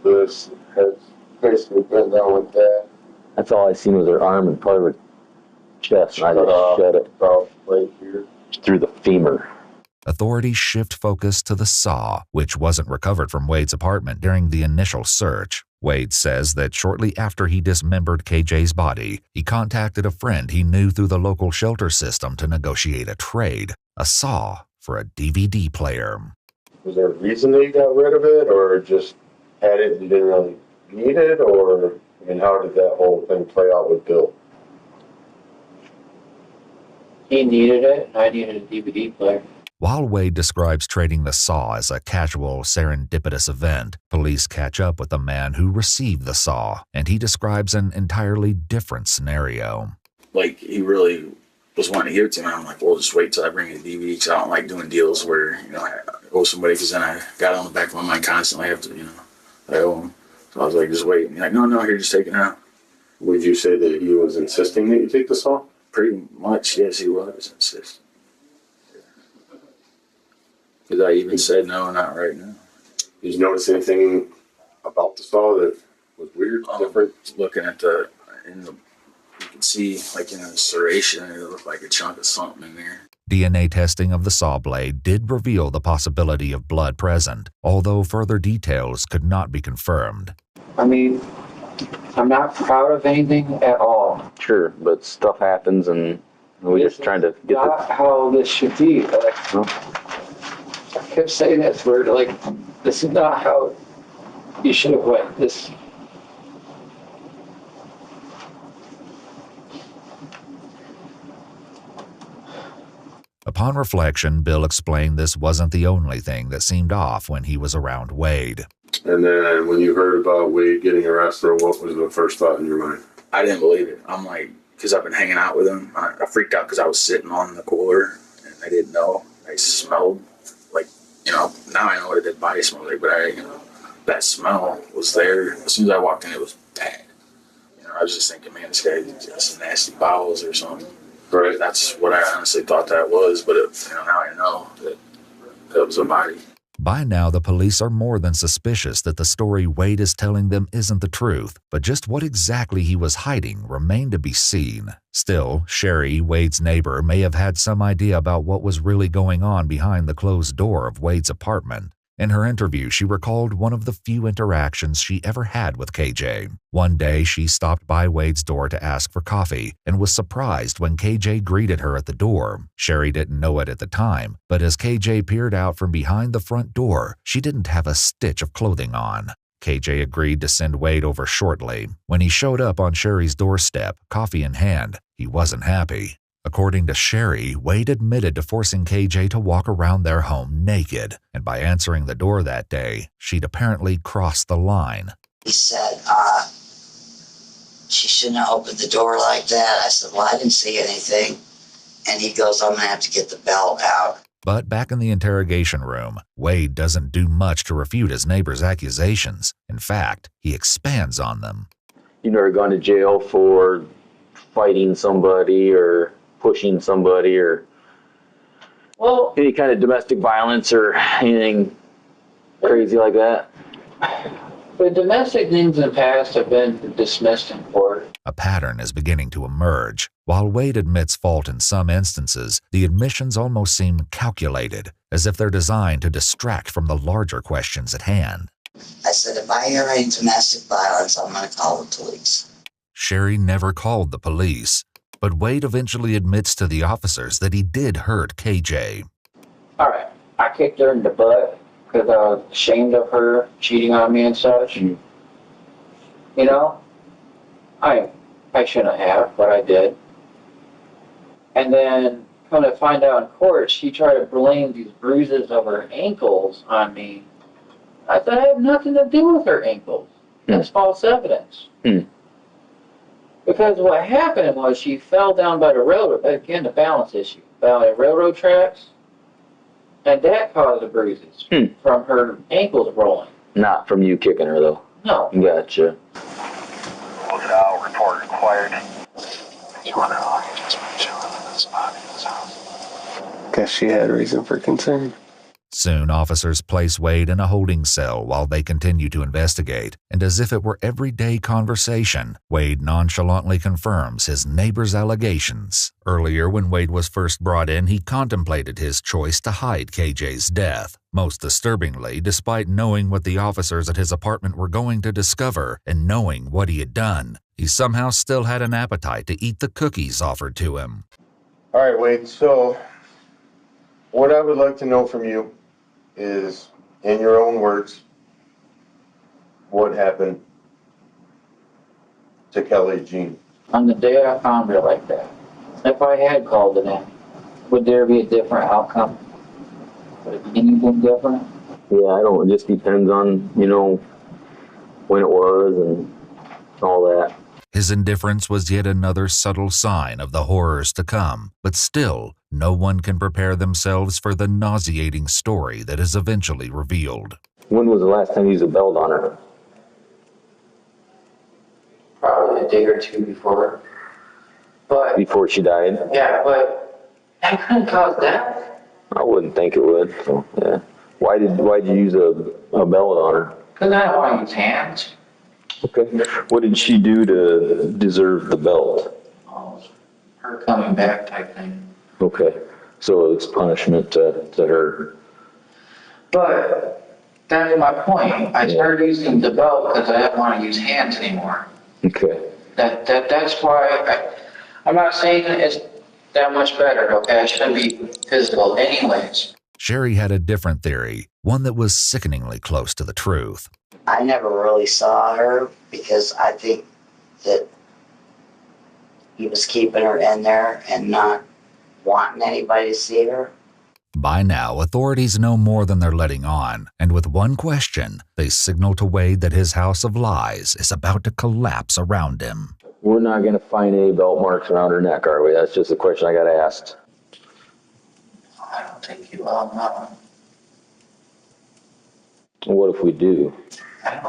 this has basically been down like that. That's all I seen was her arm and part of her chest, and I Cut just off shut it about right here. through the femur. Authorities shift focus to the saw, which wasn't recovered from Wade's apartment during the initial search. Wade says that shortly after he dismembered KJ's body, he contacted a friend he knew through the local shelter system to negotiate a trade, a saw for a DVD player. Was there a reason that you got rid of it, or just had it and you didn't really need it, or I mean, how did that whole thing play out with Bill? He needed it, and I needed a DVD player. While Wade describes trading the saw as a casual, serendipitous event, police catch up with the man who received the saw, and he describes an entirely different scenario. Like, he really was wanting to give it to me. I'm like, well, just wait till I bring the DVD, because I don't like doing deals where, you know, I owe somebody, because then I got it on the back of my mind constantly. I have to, you know, I owe them. So I was like, just wait. And he's like, no, here, just take it out. Would you say that he was insisting that you take the saw? Pretty much, yes, he was insisting. Because I even said, no, not right now. Did you notice anything about the saw that was weird, different? Looking at you could see, like, in a serration, it looked like a chunk of something in there. DNA testing of the saw blade did reveal the possibility of blood present, although further details could not be confirmed. I mean, I'm not proud of anything at all. Sure, but stuff happens, and we're just trying to get not how this should be. Like, I kept saying this word, like, this is not how you should have went. This. Upon reflection, Bill explained this wasn't the only thing that seemed off when he was around Wade. And then when you heard about Wade getting arrested, what was the first thought in your mind? I didn't believe it. I'm like, because I've been hanging out with him. I freaked out because I was sitting on the cooler and I didn't know. I smelled like, you know, now I know what a dead body smells like, but that smell was there. As soon as I walked in, it was bad. You know, I was just thinking, man, this guy got some nasty bowels or something. Right. That's what I honestly thought that was, but now I know that was a body. By now, the police are more than suspicious that the story Wade is telling them isn't the truth, but just what exactly he was hiding remained to be seen. Still, Sherry, Wade's neighbor, may have had some idea about what was really going on behind the closed door of Wade's apartment. In her interview, she recalled one of the few interactions she ever had with KJ. One day, she stopped by Wade's door to ask for coffee and was surprised when KJ greeted her at the door. Sherry didn't know it at the time, but as KJ peered out from behind the front door, she didn't have a stitch of clothing on. KJ agreed to send Wade over shortly. When he showed up on Sherry's doorstep, coffee in hand, he wasn't happy. According to Sherry, Wade admitted to forcing KJ to walk around their home naked, and by answering the door that day, she'd apparently crossed the line. He said, she shouldn't have opened the door like that. I said, well, I didn't see anything. And he goes, I'm going to have to get the belt out. But back in the interrogation room, Wade doesn't do much to refute his neighbor's accusations. In fact, he expands on them. You've never gone to jail for fighting somebody or pushing somebody or any kind of domestic violence or anything crazy like that? The domestic things in the past have been dismissed in court. A pattern is beginning to emerge. While Wade admits fault in some instances, the admissions almost seem calculated, as if they're designed to distract from the larger questions at hand. I said, if I hear any domestic violence, I'm going to call the police. Sherry never called the police, but Wade eventually admits to the officers that he did hurt KJ. All right, I kicked her in the butt because I was ashamed of her cheating on me and such. You know, I shouldn't have, but I did. And then, come to find out in court, she tried to blame these bruises of her ankles on me. I said, I have nothing to do with her ankles. That's false evidence. Because what happened was she fell down by the railroad, again, the balance issue, by the railroad tracks, and that caused the bruises from her ankles rolling. Not from you kicking her, though. No. Gotcha. Without report required. You wonder how long he's just been chilling in this body in his house. Guess she had reason for concern. Soon, officers place Wade in a holding cell while they continue to investigate, and as if it were everyday conversation, Wade nonchalantly confirms his neighbor's allegations. Earlier, when Wade was first brought in, he contemplated his choice to hide KJ's death. Most disturbingly, despite knowing what the officers at his apartment were going to discover and knowing what he had done, he somehow still had an appetite to eat the cookies offered to him. All right, Wade, so what I would like to know from you is, in your own words, what happened to Kelly Jean? On the day I found her like that, if I had called it in, would there be a different outcome? Anything different? Yeah, I don't. It just depends on when it was and all that. His indifference was yet another subtle sign of the horrors to come, but still, no one can prepare themselves for the nauseating story that is eventually revealed. When was the last time you used a belt on her? Probably a day or two before. But Before she died? yeah, but that couldn't cause death. I wouldn't think it would. So yeah. Why'd you use a belt on her? Because I don't want to use hands. Okay. What did she do to deserve the belt? Oh, her coming back type thing. Okay. So it's punishment to her. But that's my point. I started using the belt because I didn't want to use hands anymore. Okay. That's why I'm not saying it's that much better, okay? I shouldn't be physical anyways. Sherry had a different theory, one that was sickeningly close to the truth. I never really saw her because I think that he was keeping her in there and not wanting anybody to see her. By now, authorities know more than they're letting on, and with one question, they signal to Wade that his house of lies is about to collapse around him. We're not going to find any belt marks around her neck, are we? That's just a question I got asked. I don't think you all know. What if we do? I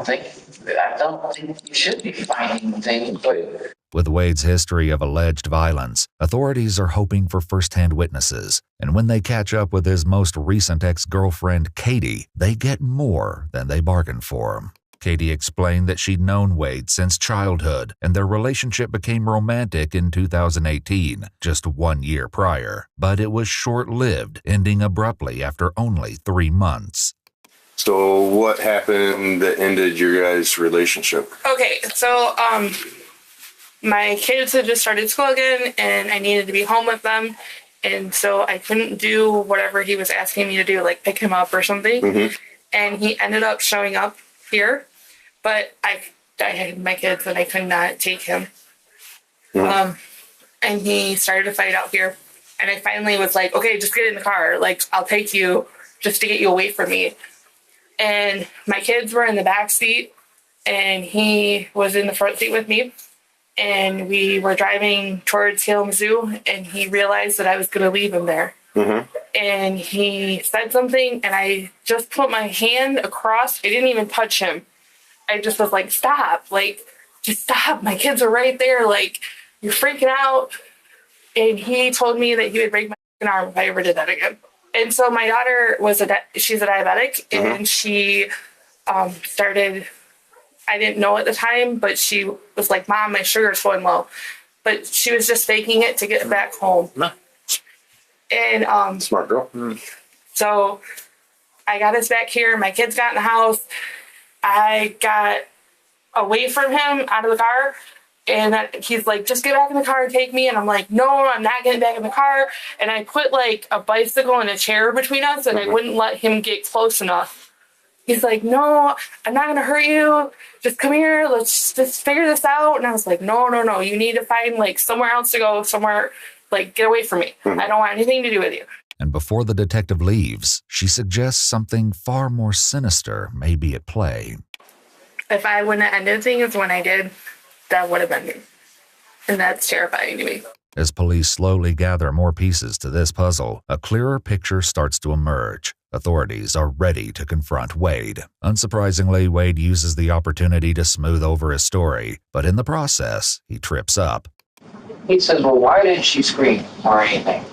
don't think you should be finding things. But With Wade's history of alleged violence, authorities are hoping for first-hand witnesses, and when they catch up with his most recent ex-girlfriend, Katie, they get more than they bargained for. Katie explained that she'd known Wade since childhood, and their relationship became romantic in 2018, just 1 year prior. But it was short-lived, ending abruptly after only 3 months. So what happened that ended your guys' relationship? Okay, so my kids had just started school again, and I needed to be home with them, and so I couldn't do whatever he was asking me to do, like pick him up or something. Mm-hmm. And he ended up showing up here, but I had my kids and I could not take him. Mm-hmm. And he started to fight out here, and I finally was like, okay, just get in the car, like I'll take you just to get you away from me. And my kids were in the back seat, and he was in the front seat with me. And we were driving towards Kalamazoo, and he realized that I was going to leave him there. Mm-hmm. And he said something, and I just put my hand across. I didn't even touch him. I just was like, stop. Like, just stop. My kids are right there. Like, you're freaking out. And he told me that he would break my arm if I ever did that again. And so my daughter she's a diabetic, and she started, I didn't know at the time, but she was like, Mom, my sugar's going low. But she was just faking it to get back home. And Smart girl. so I got us back here. My kids got in the house. I got away from him out of the car. And he's like, just get back in the car and take me. And I'm like, no, I'm not getting back in the car. And I put like a bicycle and a chair between us, and I wouldn't let him get close enough. He's like, no, I'm not going to hurt you. Just come here. Let's just figure this out. And I was like, no. You need to find like somewhere else to go, somewhere, like get away from me. I don't want anything to do with you. And before the detective leaves, she suggests something far more sinister may be at play. If I wouldn't have ended things when I did, that would have been me. And that's terrifying to me. As police slowly gather more pieces to this puzzle, a clearer picture starts to emerge. Authorities are ready to confront Wade. Unsurprisingly, Wade uses the opportunity to smooth over his story, but in the process, he trips up. he says, well, why didn't she scream or anything?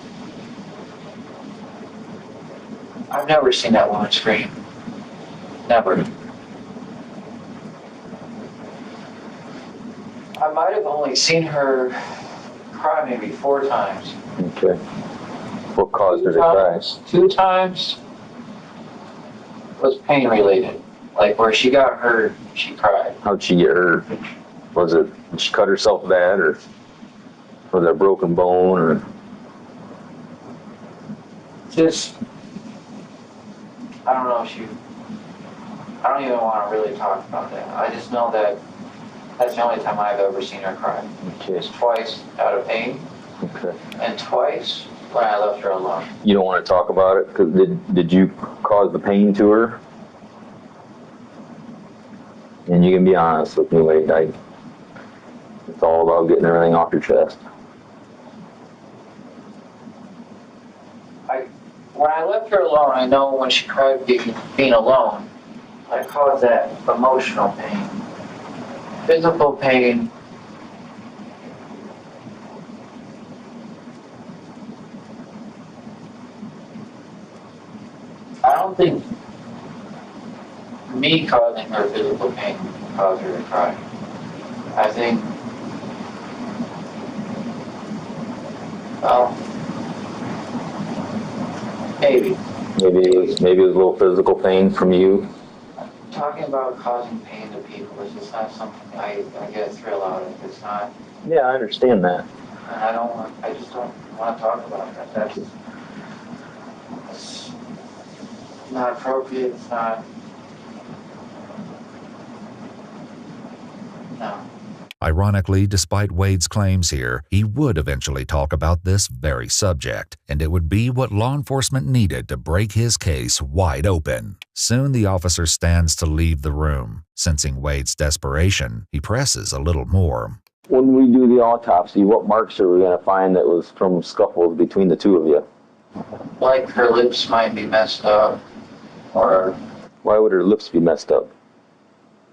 I've never seen that woman scream. Never. I might have only seen her cry maybe 4 times. Okay. What caused her to cry? 2 times was pain related. Like where she got hurt, she cried. How'd she get hurt? Did she cut herself bad, or was it a broken bone, or? Just, I don't know if I don't even want to really talk about that. I just know that that's the only time I've ever seen her cry. Okay. It's twice out of pain. Okay. And twice when I left her alone. You don't want to talk about it? Cause did you cause the pain to her? And you can be honest with me, Wade. It's all about getting everything off your chest. When I left her alone, I know when she cried being alone, I caused that emotional pain. Physical pain. I don't think me causing her physical pain caused her to cry. I think, well, maybe. Maybe it was a little physical pain from you. Talking about causing pain to people is just not something I get a thrill out of. It's not. Yeah, I understand that. And I just don't want to talk about that. That's not appropriate. It's not. No. Ironically, despite Wade's claims here, he would eventually talk about this very subject, and it would be what law enforcement needed to break his case wide open. Soon the officer stands to leave the room. Sensing Wade's desperation, he presses a little more. When we do the autopsy, what marks are we going to find that was from scuffles between the two of you? Like her lips might be messed up, or. Why would her lips be messed up?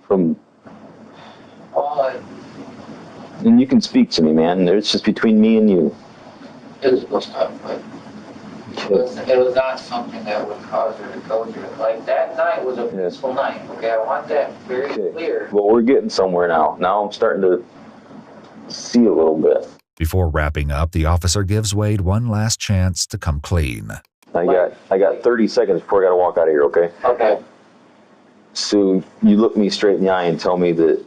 Well, and you can speak to me, man. It's just between me and you. Physical stuff, but it was not something that would cause her to go through it. Like, that night was a peaceful night, okay? I want that very clear. Well, we're getting somewhere now. Now I'm starting to see a little bit. Before wrapping up, the officer gives Wade one last chance to come clean. I got 30 seconds before I got to walk out of here, okay? Okay. So you look me straight in the eye and tell me that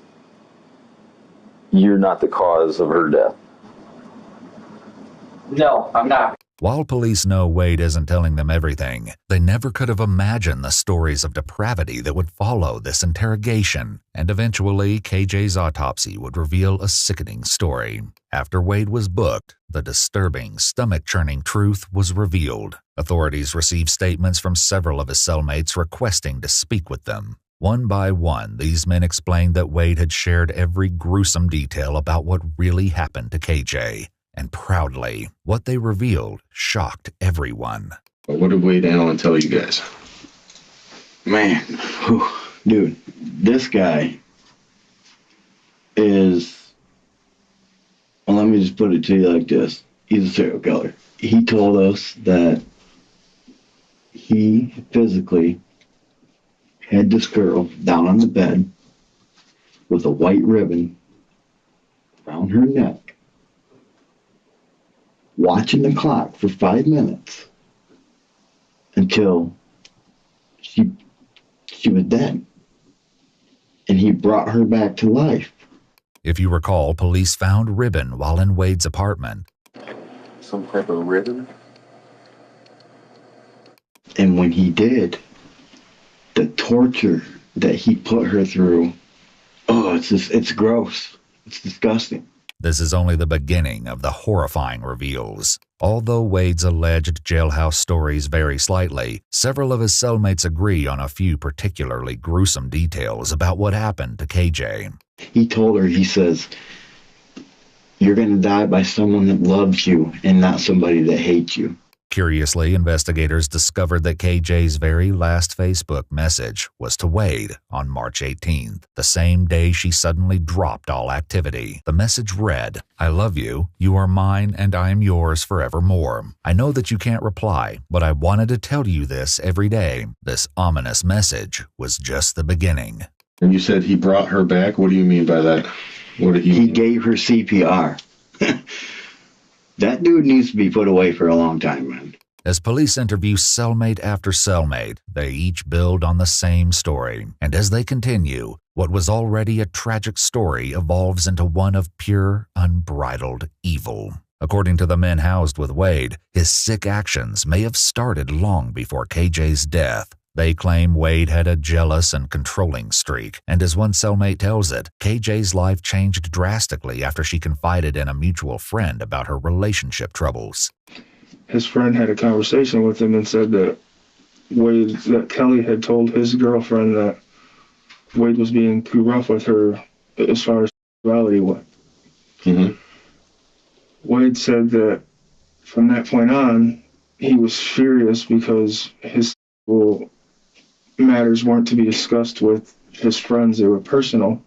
you're not the cause of her death. No, I'm not. While police know Wade isn't telling them everything, they never could have imagined the stories of depravity that would follow this interrogation, and eventually KJ's autopsy would reveal a sickening story. After Wade was booked, the disturbing, stomach-churning truth was revealed. Authorities received statements from several of his cellmates requesting to speak with them. One by one, these men explained that Wade had shared every gruesome detail about what really happened to KJ. And proudly, what they revealed shocked everyone. What did Wade Allen tell you guys? Man, dude, this guy is, well, let me just put it to you like this. He's a serial killer. He told us that he physically had this girl down on the bed with a white ribbon around her neck, watching the clock for 5 minutes until she was dead. And he brought her back to life. If you recall, police found ribbon while in Wade's apartment. Some type of ribbon? And when he did, the torture that he put her through, it's gross. It's disgusting. This is only the beginning of the horrifying reveals. Although Wade's alleged jailhouse stories vary slightly, several of his cellmates agree on a few particularly gruesome details about what happened to KJ. He told her, he says, "You're going to die by someone that loves you and not somebody that hates you." Curiously, investigators discovered that KJ's very last Facebook message was to Wade on March 18th, the same day she suddenly dropped all activity. The message read, "I love you, you are mine, and I am yours forevermore. I know that you can't reply, but I wanted to tell you this every day." This ominous message was just the beginning. And you said he brought her back? What do you mean by that? What did he gave her CPR. That dude needs to be put away for a long time, man. As police interview cellmate after cellmate, they each build on the same story. And as they continue, what was already a tragic story evolves into one of pure, unbridled evil. According to the men housed with Wade, his sick actions may have started long before KJ's death. They claim Wade had a jealous and controlling streak, and as one cellmate tells it, KJ's life changed drastically after she confided in a mutual friend about her relationship troubles. his friend had a conversation with him and said that Kelly had told his girlfriend that Wade was being too rough with her as far as sexuality went. Mm-hmm. Wade said that from that point on, he was furious because his sexual matters weren't to be discussed with his friends. They were personal.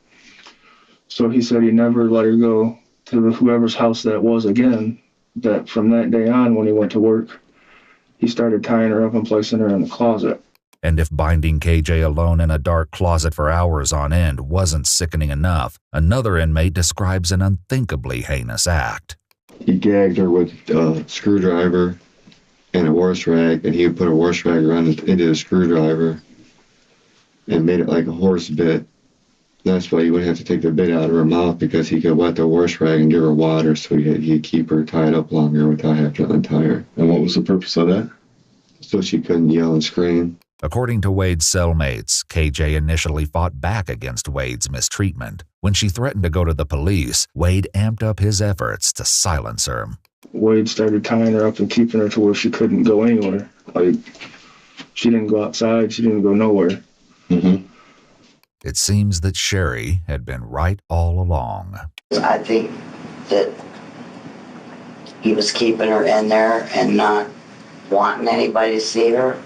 So he said he never let her go to whoever's house that was again. That from that day on, when he went to work, he started tying her up and placing her in the closet. And if binding KJ alone in a dark closet for hours on end wasn't sickening enough, another inmate describes an unthinkably heinous act. He gagged her with a screwdriver and a wash rag, and he would put a wash rag around into the screwdriver and made it like a horse bit. That's why he wouldn't have to take the bit out of her mouth, because he could wet the wash rag and give her water, so he'd keep her tied up longer without having to untie her. And what was the purpose of that? So she couldn't yell and scream. According to Wade's cellmates, KJ initially fought back against Wade's mistreatment. When she threatened to go to the police, Wade amped up his efforts to silence her. Wade started tying her up and keeping her to where she couldn't go anywhere. Like, she didn't go outside, she didn't go nowhere. Mm-hmm. It seems that Sherry had been right all along. I think that he was keeping her in there and not wanting anybody to see her.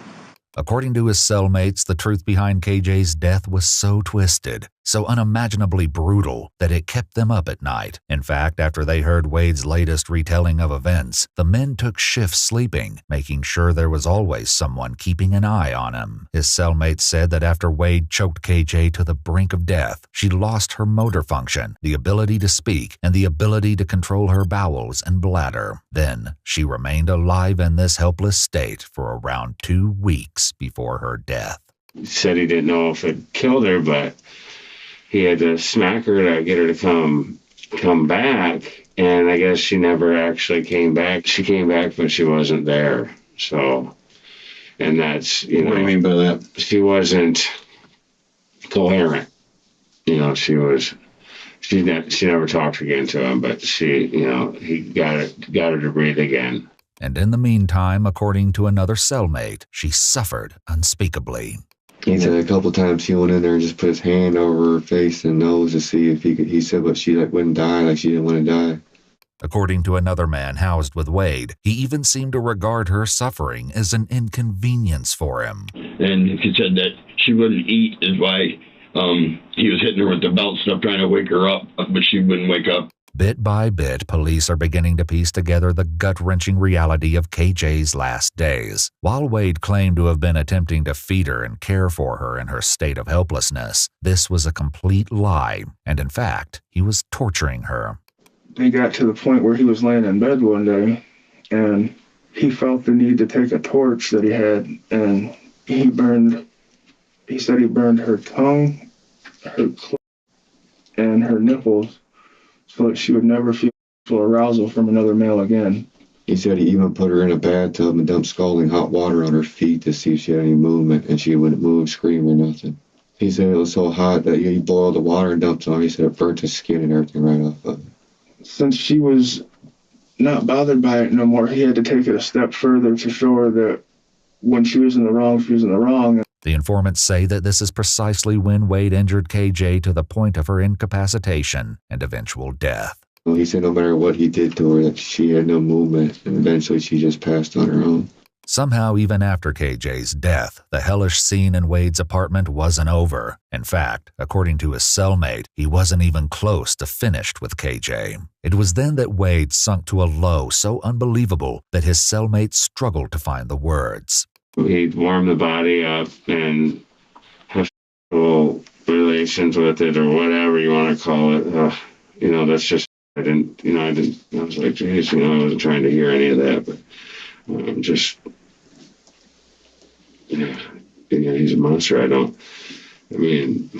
According to his cellmates, the truth behind KJ's death was so twisted, so unimaginably brutal, that it kept them up at night. In fact, after they heard Wade's latest retelling of events, the men took shifts sleeping, making sure there was always someone keeping an eye on him. His cellmates said that after Wade choked KJ to the brink of death, she lost her motor function, the ability to speak, and the ability to control her bowels and bladder. Then, she remained alive in this helpless state for around 2 weeks before her death. He said he didn't know if it killed her, but he had to smack her to get her to come back, and I guess she never actually came back. She came back, but she wasn't there. So, and that's, you know. What do you mean by that? She wasn't coherent. You know, she never talked again to him, but she, you know, he got her to breathe again. And in the meantime, according to another cellmate, she suffered unspeakably. He said a couple times he went in there and just put his hand over her face and nose to see if he could. He said, but she wouldn't die, like she didn't want to die. According to another man housed with Wade, he even seemed to regard her suffering as an inconvenience for him. And he said that she wouldn't eat, is why he was hitting her with the belt stuff, trying to wake her up, but she wouldn't wake up. Bit by bit, police are beginning to piece together the gut-wrenching reality of KJ's last days. While Wade claimed to have been attempting to feed her and care for her in her state of helplessness, this was a complete lie, and in fact, he was torturing her. He got to the point where he was laying in bed one day, and he felt the need to take a torch that he had, and he said he burned her tongue, her clit, and her nipples, so that she would never feel arousal from another male again. He said he even put her in a bathtub and dumped scalding hot water on her feet to see if she had any movement, and she wouldn't move, scream, or nothing. He said it was so hot that he boiled the water and dumped it on her. He said it burnt his skin and everything right off of it. Since she was not bothered by it no more, he had to take it a step further to show her that when she was in the wrong, she was in the wrong. The informants say that this is precisely when Wade injured KJ to the point of her incapacitation and eventual death. Well, he said no matter what he did to her, that she had no movement, and eventually she just passed on her own. Somehow, even after KJ's death, the hellish scene in Wade's apartment wasn't over. In fact, according to his cellmate, he wasn't even close to finished with KJ. It was then that Wade sunk to a low so unbelievable that his cellmate struggled to find the words. He'd warm the body up and have relations with it, or whatever you want to call it. You know, that's just, I was like, geez, you know, I wasn't trying to hear any of that, but just, he's a monster. Can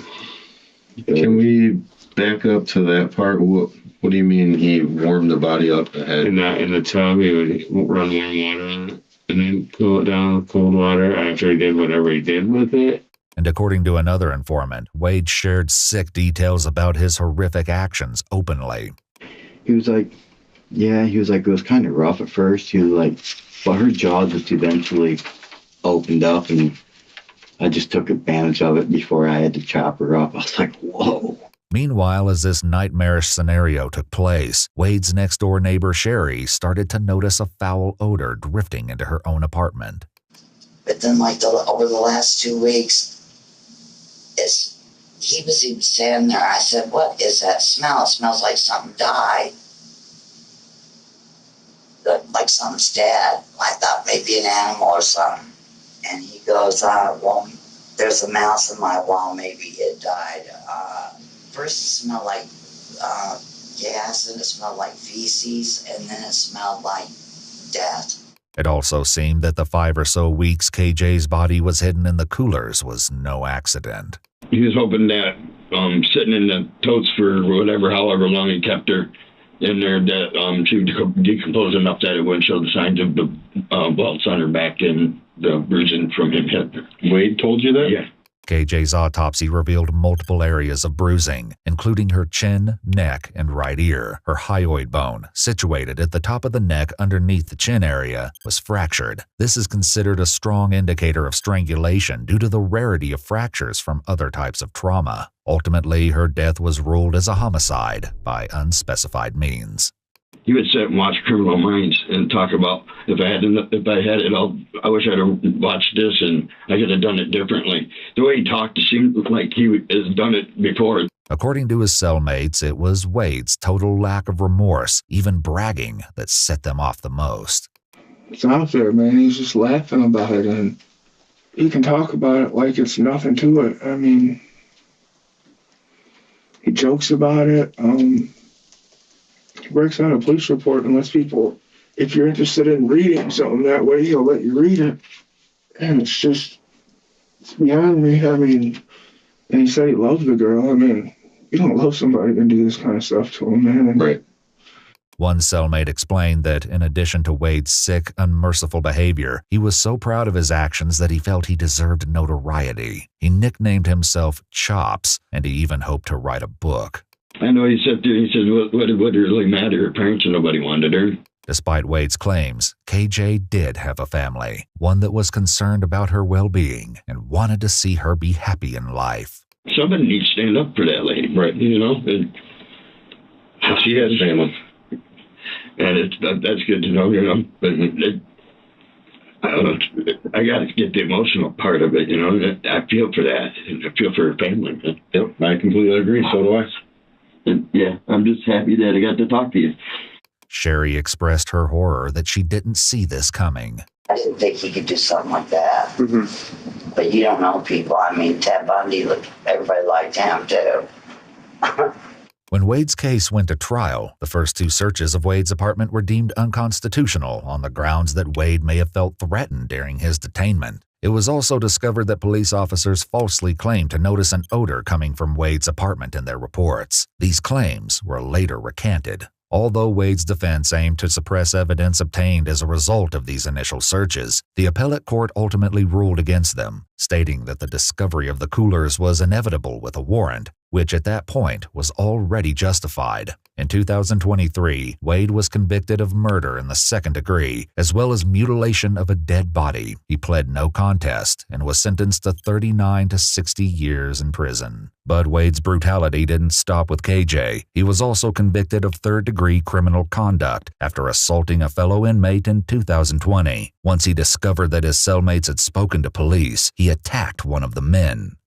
we back up to that part? What do you mean he warmed the body up ahead? In the tub, he would run warm water on it and then cool it down with cold water after he did whatever he did with it. And according to another informant, Wade shared sick details about his horrific actions openly. He was like, it was kind of rough at first. He was like But her jaw just eventually opened up, and I just took advantage of it before I had to chop her up. I was like, whoa. Meanwhile, as this nightmarish scenario took place, Wade's next-door neighbor Sherry started to notice a foul odor drifting into her own apartment. But then, like, over the last 2 weeks, he was even standing there. I said, what is that smell? It smells like something died. Like something's dead. I thought maybe an animal or something. And he goes, well, there's a mouse in my wall. Maybe it died. First it smelled like gas, and it smelled like feces, and then it smelled like death. It also seemed that the 5 or so weeks KJ's body was hidden in the coolers was no accident. He was hoping that sitting in the totes for however long he kept her in there, that she would decompose enough that it wouldn't show the signs of the welts on her back and the bruising from him hitting her. Wade told you that? Yeah. KJ's autopsy revealed multiple areas of bruising, including her chin, neck, and right ear. Her hyoid bone, situated at the top of the neck underneath the chin area, was fractured. This is considered a strong indicator of strangulation due to the rarity of fractures from other types of trauma. Ultimately, her death was ruled as a homicide by unspecified means. He would sit and watch Criminal Minds and talk about, if I had it all, I wish I'd have watched this and I could have done it differently. The way he talked, it seemed like he has done it before. According to his cellmates, it was Wade's total lack of remorse, even bragging, that set them off the most. It's out there, man. He's just laughing about it, and he can talk about it like it's nothing to it. I mean, he jokes about it. He breaks out a police report and lets people, if you're interested in reading something that way, he'll let you read it. And it's beyond me. I mean, and he said he loves the girl. I mean, you don't love somebody and do this kind of stuff to him, man. Right. One cellmate explained that in addition to Wade's sick, unmerciful behavior, he was so proud of his actions that he felt he deserved notoriety. He nicknamed himself Chops, and he even hoped to write a book. I know he said what would it really matter? Her parents and nobody wanted her. Despite Wade's claims, KJ did have a family, one that was concerned about her well-being and wanted to see her be happy in life. Somebody needs to stand up for that lady, right? You know, she has family, and that's good to know. You know, but I don't know. I got to get the emotional part of it. You know, I feel for that. I feel for her family. Yep, I completely agree. So do I. And yeah, I'm just happy that I got to talk to you. Sherry expressed her horror that she didn't see this coming. I didn't think he could do something like that. Mm-hmm. But you don't know people. I mean, Ted Bundy, everybody liked him too. When Wade's case went to trial, the first 2 searches of Wade's apartment were deemed unconstitutional on the grounds that Wade may have felt threatened during his detainment. It was also discovered that police officers falsely claimed to notice an odor coming from Wade's apartment in their reports. These claims were later recanted. Although Wade's defense aimed to suppress evidence obtained as a result of these initial searches, the appellate court ultimately ruled against them, stating that the discovery of the coolers was inevitable with a warrant, which at that point was already justified. In 2023, Wade was convicted of murder in the 2nd degree, as well as mutilation of a dead body. He pled no contest and was sentenced to 39 to 60 years in prison. But Wade's brutality didn't stop with KJ. He was also convicted of 3rd-degree criminal conduct after assaulting a fellow inmate in 2020. Once he discovered that his cellmates had spoken to police, he attacked one of the men.